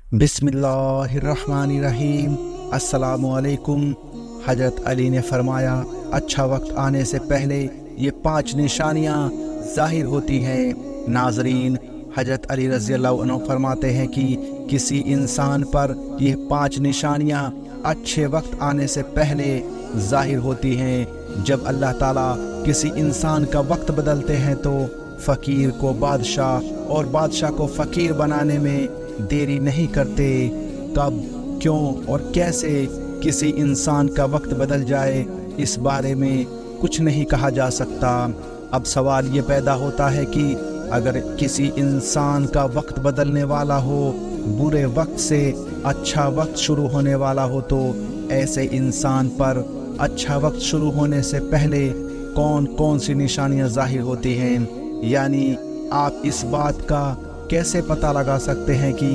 بسم اللہ الرحمن الرحیم۔ السلام علیکم۔ حضرت علی نے فرمایا اچھا وقت آنے سے پہلے یہ 5 نشانیاں ظاہر ہوتی ہیں۔ ناظرین، حضرت علی رضی اللہ عنہ فرماتے ہیں کہ کسی انسان پر یہ 5 نشانیاں اچھے وقت آنے سے پہلے ظاہر ہوتی ہیں۔ جب اللہ تعالیٰ کسی انسان کا وقت بدلتے ہیں تو فقیر کو بادشاہ اور بادشاہ کو فقیر بنانے میں دیری نہیں کرتے۔ کب، کیوں اور کیسے کسی انسان کا وقت بدل جائے اس بارے میں کچھ نہیں کہا جا سکتا۔ اب سوال یہ پیدا ہوتا ہے کہ اگر کسی انسان کا وقت بدلنے والا ہو، برے وقت سے اچھا وقت شروع ہونے والا ہو، تو ایسے انسان پر اچھا وقت شروع ہونے سے پہلے کون کون سی نشانیاں ظاہر ہوتی ہیں؟ یعنی آپ اس بات کا کیسے پتہ لگا سکتے ہیں کہ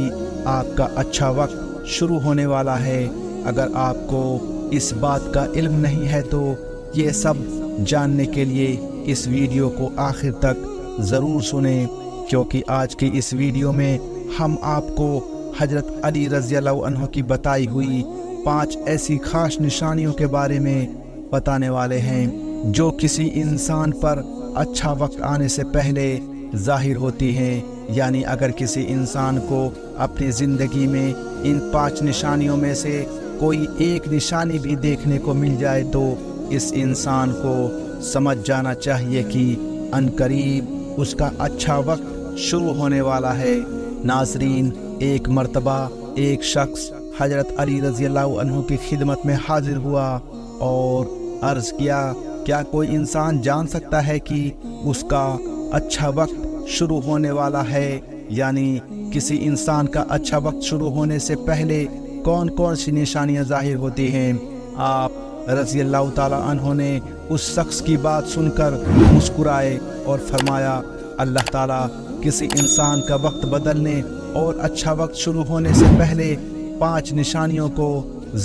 آپ کا اچھا وقت شروع ہونے والا ہے؟ اگر آپ کو اس بات کا علم نہیں ہے تو یہ سب جاننے کے لیے اس ویڈیو کو آخر تک ضرور سنیں، کیونکہ آج کی اس ویڈیو میں ہم آپ کو حضرت علی رضی اللہ عنہ کی بتائی ہوئی 5 ایسی خاص نشانیوں کے بارے میں بتانے والے ہیں جو کسی انسان پر اچھا وقت آنے سے پہلے ظاہر ہوتی ہیں۔ یعنی اگر کسی انسان کو اپنی زندگی میں ان 5 نشانیوں میں سے کوئی ایک نشانی بھی دیکھنے کو مل جائے تو اس انسان کو سمجھ جانا چاہیے کہ عنقریب اس کا اچھا وقت شروع ہونے والا ہے۔ ناظرین، ایک مرتبہ ایک شخص حضرت علی رضی اللہ عنہ کی خدمت میں حاضر ہوا اور عرض کیا، کیا کوئی انسان جان سکتا ہے کہ اس کا اچھا وقت شروع ہونے والا ہے؟ یعنی کسی انسان کا اچھا وقت شروع ہونے سے پہلے کون کون سی نشانیاں ظاہر ہوتی ہیں؟ آپ رضی اللہ تعالی عنہ نے اس شخص کی بات سن کر مسکرائے اور فرمایا، اللہ تعالیٰ کسی انسان کا وقت بدلنے اور اچھا وقت شروع ہونے سے پہلے 5 نشانیوں کو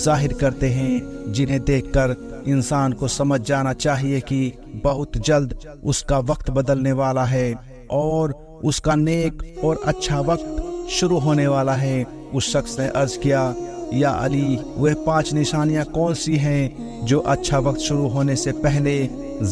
ظاہر کرتے ہیں، جنہیں دیکھ کر انسان کو سمجھ جانا چاہیے کہ بہت جلد اس کا وقت بدلنے والا ہے اور اس کا نیک اور اچھا وقت شروع ہونے والا ہے۔ اس شخص نے عرض کیا، یا علی، وہ 5 نشانیاں کون سی ہیں جو اچھا وقت شروع ہونے سے پہلے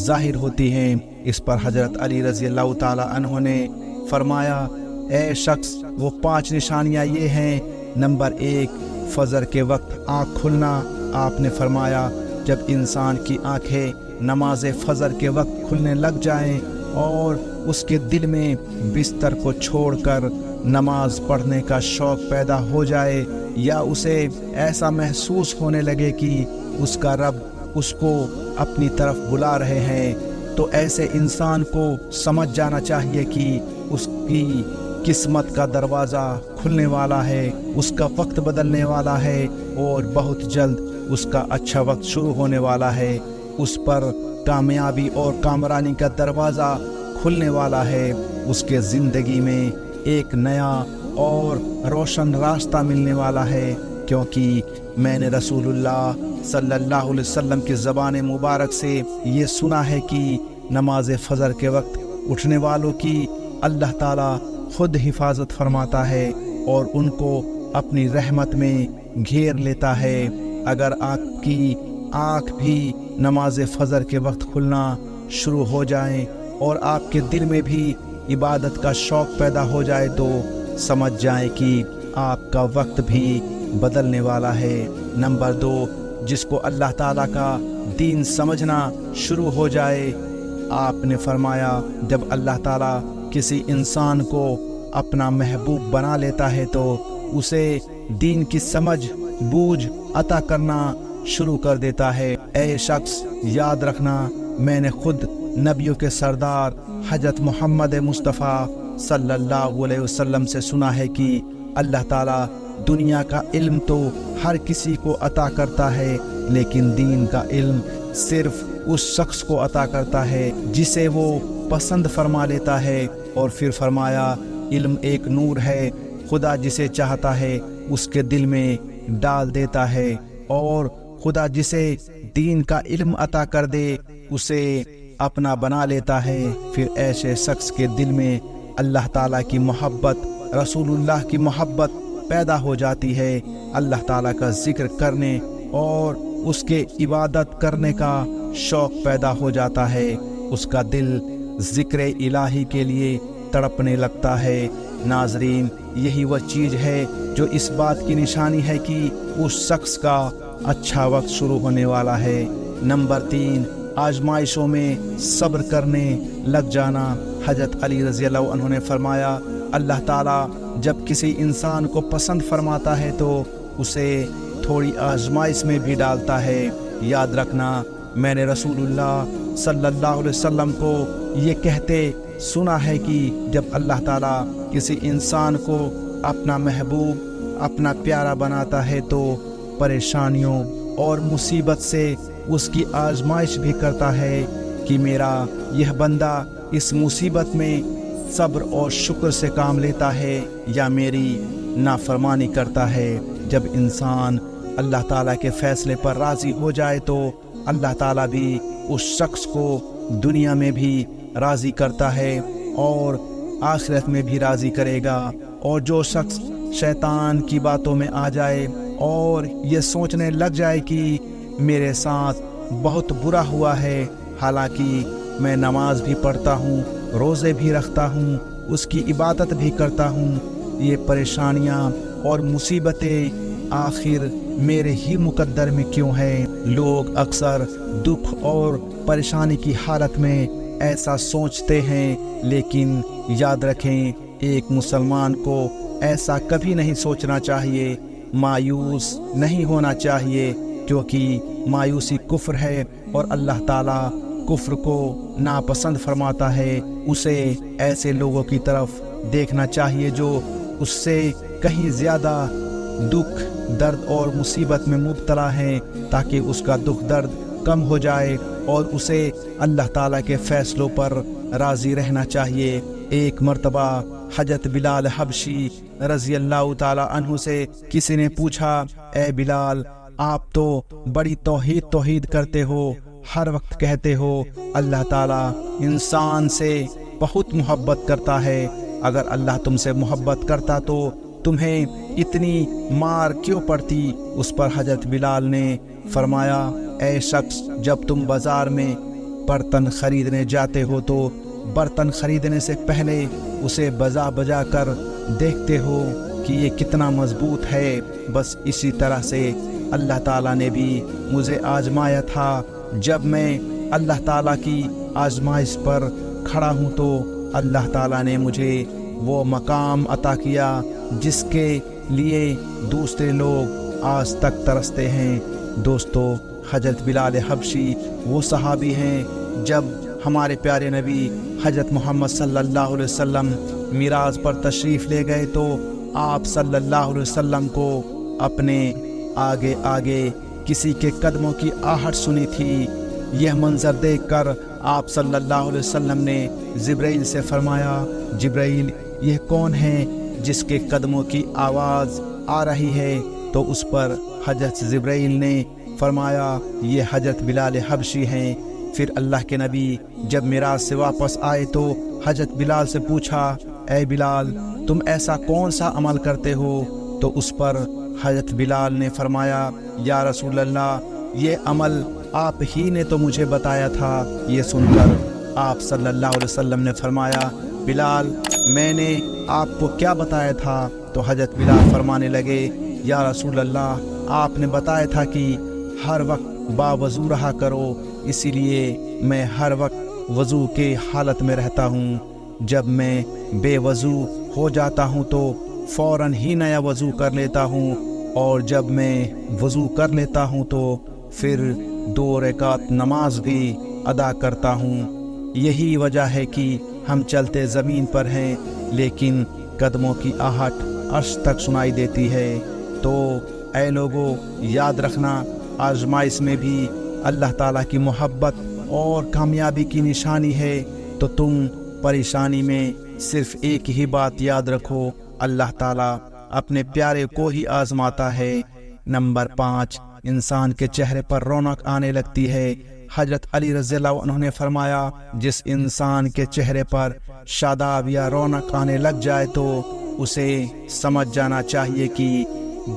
ظاہر ہوتی ہیں؟ اس پر حضرت علی رضی اللہ تعالی عنہ نے فرمایا، اے شخص، وہ 5 نشانیاں یہ ہیں۔ نمبر 1، فجر کے وقت آنکھ کھلنا۔ آپ نے فرمایا، جب انسان کی آنکھیں نماز فجر کے وقت کھلنے لگ جائیں اور اس کے دل میں بستر کو چھوڑ کر نماز پڑھنے کا شوق پیدا ہو جائے، یا اسے ایسا محسوس ہونے لگے کہ اس کا رب اس کو اپنی طرف بلا رہے ہیں، تو ایسے انسان کو سمجھ جانا چاہیے کہ اس کی قسمت کا دروازہ کھلنے والا ہے، اس کا وقت بدلنے والا ہے اور بہت جلد اس کا اچھا وقت شروع ہونے والا ہے۔ اس پر کامیابی اور کامرانی کا دروازہ کھلنے والا ہے، اس کے زندگی میں ایک نیا اور روشن راستہ ملنے والا ہے، کیونکہ میں نے رسول اللہ صلی اللہ علیہ وسلم کی زبان مبارک سے یہ سنا ہے کہ نماز فجر کے وقت اٹھنے والوں کی اللہ تعالیٰ خود حفاظت فرماتا ہے اور ان کو اپنی رحمت میں گھیر لیتا ہے۔ اگر آپ کی آنکھ بھی نماز فجر کے وقت کھلنا شروع ہو جائیں اور آپ کے دل میں بھی عبادت کا شوق پیدا ہو جائے تو سمجھ جائیں کہ آپ کا وقت بھی بدلنے والا ہے۔ نمبر 2، جس کو اللہ تعالیٰ کا دین سمجھنا شروع ہو جائے۔ آپ نے فرمایا، جب اللہ تعالیٰ کسی انسان کو اپنا محبوب بنا لیتا ہے تو اسے دین کی سمجھ بوجھ عطا کرنا شروع کر دیتا ہے۔ اے شخص، یاد رکھنا، میں نے خود نبیوں کے سردار حضرت محمد مصطفیٰ صلی اللہ علیہ وسلم سے سنا ہے کہ اللہ تعالیٰ دنیا کا علم تو ہر کسی کو عطا کرتا ہے، لیکن دین کا علم صرف اس شخص کو عطا کرتا ہے جسے وہ پسند فرما لیتا ہے۔ اور پھر فرمایا، علم ایک نور ہے، خدا جسے چاہتا ہے اس کے دل میں ڈال دیتا ہے، اور خدا جسے دین کا علم عطا کر دے اسے اپنا بنا لیتا ہے۔ پھر ایسے شخص کے دل میں اللہ تعالیٰ کی محبت، رسول اللہ کی محبت پیدا ہو جاتی ہے، اللہ تعالیٰ کا ذکر کرنے اور اس کے عبادت کرنے کا شوق پیدا ہو جاتا ہے، اس کا دل ذکر الہی کے لیے تڑپنے لگتا ہے۔ ناظرین، یہی وہ چیز ہے جو اس بات کی نشانی ہے کہ اس شخص کا اچھا وقت شروع ہونے والا ہے۔ نمبر 3، آزمائشوں میں صبر کرنے لگ جانا۔ حضرت علی رضی اللہ عنہ نے فرمایا، اللہ تعالیٰ جب کسی انسان کو پسند فرماتا ہے تو اسے تھوڑی آزمائش میں بھی ڈالتا ہے۔ یاد رکھنا، میں نے رسول اللہ صلی اللہ علیہ وسلم کو یہ کہتے سنا ہے کہ جب اللہ تعالیٰ کسی انسان کو اپنا محبوب، اپنا پیارا بناتا ہے تو پریشانیوں اور مصیبت سے اس کی آزمائش بھی کرتا ہے کہ میرا یہ بندہ اس مصیبت میں صبر اور شکر سے کام لیتا ہے یا میری نافرمانی کرتا ہے۔ جب انسان اللہ تعالیٰ کے فیصلے پر راضی ہو جائے تو اللہ تعالیٰ بھی اس شخص کو دنیا میں بھی راضی کرتا ہے اور آخرت میں بھی راضی کرے گا۔ اور جو شخص شیطان کی باتوں میں آ جائے اور یہ سوچنے لگ جائے کہ میرے ساتھ بہت برا ہوا ہے، حالانکہ میں نماز بھی پڑھتا ہوں، روزے بھی رکھتا ہوں، اس کی عبادت بھی کرتا ہوں، یہ پریشانیاں اور مصیبتیں آخر میرے ہی مقدر میں کیوں ہیں؟ لوگ اکثر دکھ اور پریشانی کی حالت میں ایسا سوچتے ہیں، لیکن یاد رکھیں ایک مسلمان کو ایسا کبھی نہیں سوچنا چاہیے، مایوس نہیں ہونا چاہیے، کیونکہ مایوسی کفر ہے اور اللہ تعالیٰ کفر کو ناپسند فرماتا ہے۔ اسے ایسے لوگوں کی طرف دیکھنا چاہیے جو اس سے کہیں زیادہ دکھ، درد اور مصیبت میں مبتلا ہیں، تاکہ اس کا دکھ درد کم ہو جائے اور اسے اللہ تعالیٰ کے فیصلوں پر راضی رہنا چاہیے۔ ایک مرتبہ حضرت بلال حبشی رضی اللہ تعالیٰ عنہ سے کسی نے پوچھا، اے بلال، آپ تو بڑی توحید کرتے ہو، ہر وقت کہتے ہو اللہ تعالیٰ انسان سے بہت محبت کرتا ہے، اگر اللہ تم سے محبت کرتا تو تمہیں اتنی مار کیوں پڑتی؟ اس پر حضرت بلال نے فرمایا، اے شخص، جب تم بازار میں برتن خریدنے جاتے ہو تو برتن خریدنے سے پہلے اسے بجا کر دیکھتے ہو کہ یہ کتنا مضبوط ہے۔ بس اسی طرح سے اللہ تعالیٰ نے بھی مجھے آزمایا تھا۔ جب میں اللہ تعالیٰ کی آزمائش پر کھڑا ہوں تو اللہ تعالیٰ نے مجھے وہ مقام عطا کیا جس کے لیے دوسرے لوگ آج تک ترستے ہیں۔ دوستو، حضرت بلال حبشی وہ صحابی ہیں جب ہمارے پیارے نبی حضرت محمد صلی اللہ علیہ وسلم معراج پر تشریف لے گئے تو آپ صلی اللہ علیہ وسلم کو اپنے آگے آگے کسی کے قدموں کی آہٹ سنی تھی۔ یہ منظر دیکھ کر آپ صلی اللہ علیہ وسلم نے جبرائیل سے فرمایا، جبرائیل، یہ کون ہے جس کے قدموں کی آواز آ رہی ہے؟ تو اس پر حضرت جبرائیل نے فرمایا، یہ حضرت بلال حبشی ہیں۔ پھر اللہ کے نبی جب معراج سے واپس آئے تو حضرت بلال سے پوچھا، اے بلال، تم ایسا کون سا عمل کرتے ہو؟ تو اس پر حضرت بلال نے فرمایا، یا رسول اللہ، یہ عمل آپ ہی نے تو مجھے بتایا تھا۔ یہ سن کر آپ صلی اللہ علیہ وسلم نے فرمایا، بلال، میں نے آپ کو کیا بتایا تھا؟ تو حضرت بلال فرمانے لگے، یا رسول اللہ، آپ نے بتایا تھا کہ ہر وقت باوضو رہا کرو، اسی لیے میں ہر وقت وضو کے حالت میں رہتا ہوں۔ جب میں بے وضو ہو جاتا ہوں تو فوراً ہی نیا وضو کر لیتا ہوں، اور جب میں وضو کر لیتا ہوں تو پھر 2 رکعت نماز بھی ادا کرتا ہوں۔ یہی وجہ ہے کہ ہم چلتے زمین پر ہیں لیکن قدموں کی آہٹ عرش تک سنائی دیتی ہے۔ تو اے لوگو، یاد رکھنا، آزمائش میں بھی اللہ تعالیٰ کی محبت اور کامیابی کی نشانی ہے۔ تو تم پریشانی میں صرف ایک ہی بات یاد رکھو، اللہ تعالیٰ اپنے پیارے کو ہی آزماتا ہے۔ نمبر 5، انسان کے چہرے پر رونق آنے لگتی ہے۔ حضرت علی رضی اللہ عنہ نے فرمایا، جس انسان کے چہرے پر شاداب یا رونق آنے لگ جائے تو اسے سمجھ جانا چاہیے کہ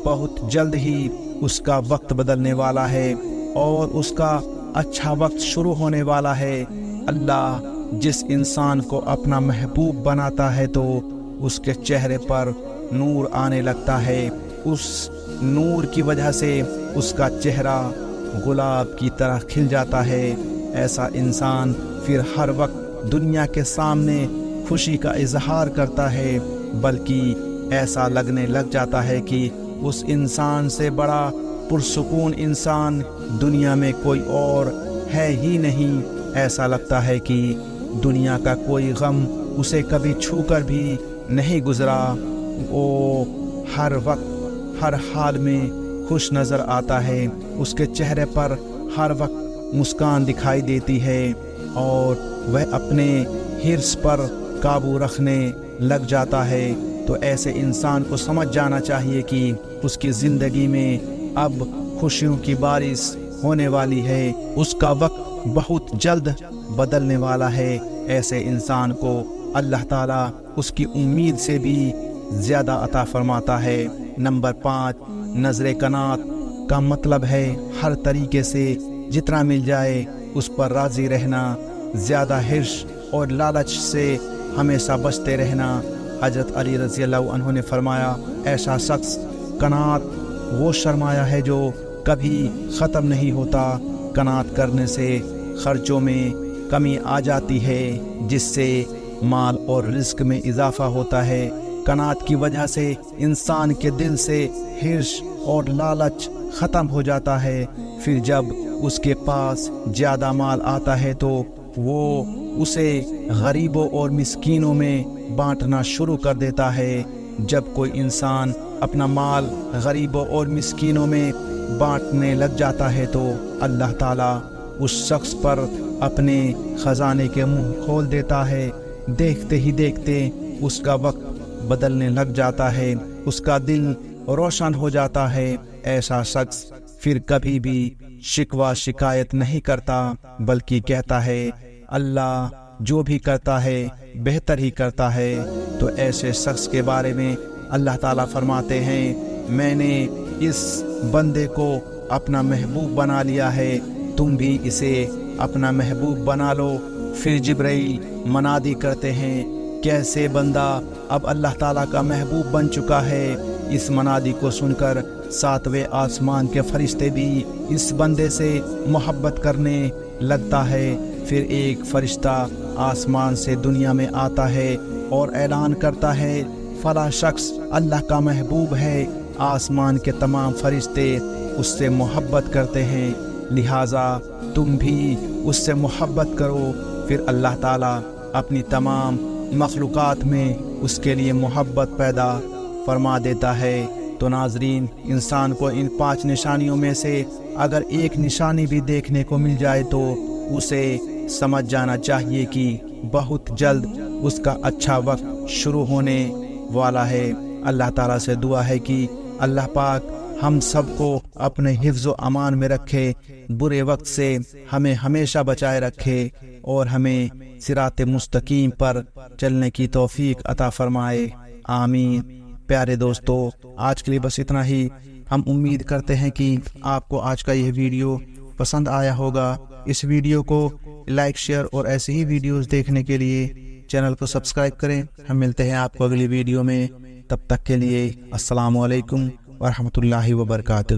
بہت جلد ہی اس کا وقت بدلنے والا ہے اور اس کا اچھا وقت شروع ہونے والا ہے۔ اللہ جس انسان کو اپنا محبوب بناتا ہے تو اس کے چہرے پر نور آنے لگتا ہے، اس نور کی وجہ سے اس کا چہرہ گلاب کی طرح کھل جاتا ہے۔ ایسا انسان پھر ہر وقت دنیا کے سامنے خوشی کا اظہار کرتا ہے، بلکہ ایسا لگنے لگ جاتا ہے کہ اس انسان سے بڑا پرسکون انسان دنیا میں کوئی اور ہے ہی نہیں۔ ایسا لگتا ہے کہ دنیا کا کوئی غم اسے کبھی چھو کر بھی نہیں گزرا۔ وہ ہر وقت ہر حال میں خوش نظر آتا ہے، اس کے چہرے پر ہر وقت مسکان دکھائی دیتی ہے اور وہ اپنے حرص پر قابو رکھنے لگ جاتا ہے۔ تو ایسے انسان کو سمجھ جانا چاہیے کہ اس کی زندگی میں اب خوشیوں کی بارش ہونے والی ہے، اس کا وقت بہت جلد بدلنے والا ہے۔ ایسے انسان کو اللہ تعالیٰ اس کی امید سے بھی زیادہ عطا فرماتا ہے۔ نمبر 5، نظر قناعت کا مطلب ہے ہر طریقے سے جتنا مل جائے اس پر راضی رہنا، زیادہ حرص اور لالچ سے ہمیشہ بچتے رہنا۔ حضرت علی رضی اللہ عنہ نے فرمایا، ایسا شخص قناعت وہ سرمایہ ہے جو کبھی ختم نہیں ہوتا۔ قناعت کرنے سے خرچوں میں کمی آ جاتی ہے، جس سے مال اور رزق میں اضافہ ہوتا ہے۔ قناعت کی وجہ سے انسان کے دل سے حرص اور لالچ ختم ہو جاتا ہے۔ پھر جب اس کے پاس زیادہ مال آتا ہے تو وہ اسے غریبوں اور مسکینوں میں بانٹنا شروع کر دیتا ہے۔ جب کوئی انسان اپنا مال غریبوں اور مسکینوں میں بانٹنے لگ جاتا ہے تو اللہ تعالیٰ اس شخص پر اپنے خزانے کے منہ کھول دیتا ہے۔ دیکھتے ہی دیکھتے اس کا وقت بدلنے لگ جاتا ہے، اس کا دل روشن ہو جاتا ہے۔ ایسا شخص پھر کبھی بھی شکوہ شکایت نہیں کرتا، بلکہ کہتا ہے اللہ جو بھی کرتا ہے بہتر ہی کرتا ہے۔ تو ایسے شخص کے بارے میں اللہ تعالیٰ فرماتے ہیں، میں نے اس بندے کو اپنا محبوب بنا لیا ہے، تم بھی اسے اپنا محبوب بنا لو۔ پھر جبرائیل منادی کرتے ہیں، کیسے بندہ اب اللہ تعالیٰ کا محبوب بن چکا ہے۔ اس منادی کو سن کر 7ویں آسمان کے فرشتے بھی اس بندے سے محبت کرنے لگتا ہے۔ پھر ایک فرشتہ آسمان سے دنیا میں آتا ہے اور اعلان کرتا ہے، فلاں شخص اللہ کا محبوب ہے۔ آسمان کے تمام فرشتے اس سے محبت کرتے ہیں، لہٰذا تم بھی اس سے محبت کرو۔ پھر اللہ تعالیٰ اپنی تمام مخلوقات میں اس کے لیے محبت پیدا فرما دیتا ہے۔ تو ناظرین، انسان کو ان 5 نشانیوں میں سے اگر ایک نشانی بھی دیکھنے کو مل جائے تو اسے سمجھ جانا چاہیے کہ بہت جلد اس کا اچھا وقت شروع ہونے والا ہے۔ اللہ تعالیٰ سے دعا ہے کہ اللہ پاک ہم سب کو اپنے حفظ و امان میں رکھے، برے وقت سے ہمیں ہمیشہ بچائے رکھے اور ہمیں صراط مستقیم پر چلنے کی توفیق عطا فرمائے، آمین۔ پیارے دوستو، آج کے لیے بس اتنا ہی۔ ہم امید کرتے ہیں کہ آپ کو آج کا یہ ویڈیو پسند آیا ہوگا۔ اس ویڈیو کو لائک، شیئر اور ایسی ہی ویڈیوز دیکھنے کے لیے چینل کو سبسکرائب کریں۔ ہم ملتے ہیں آپ کو اگلی ویڈیو میں، تب تک کے لیے السلام علیکم ورحمۃ اللہ وبرکاتہ۔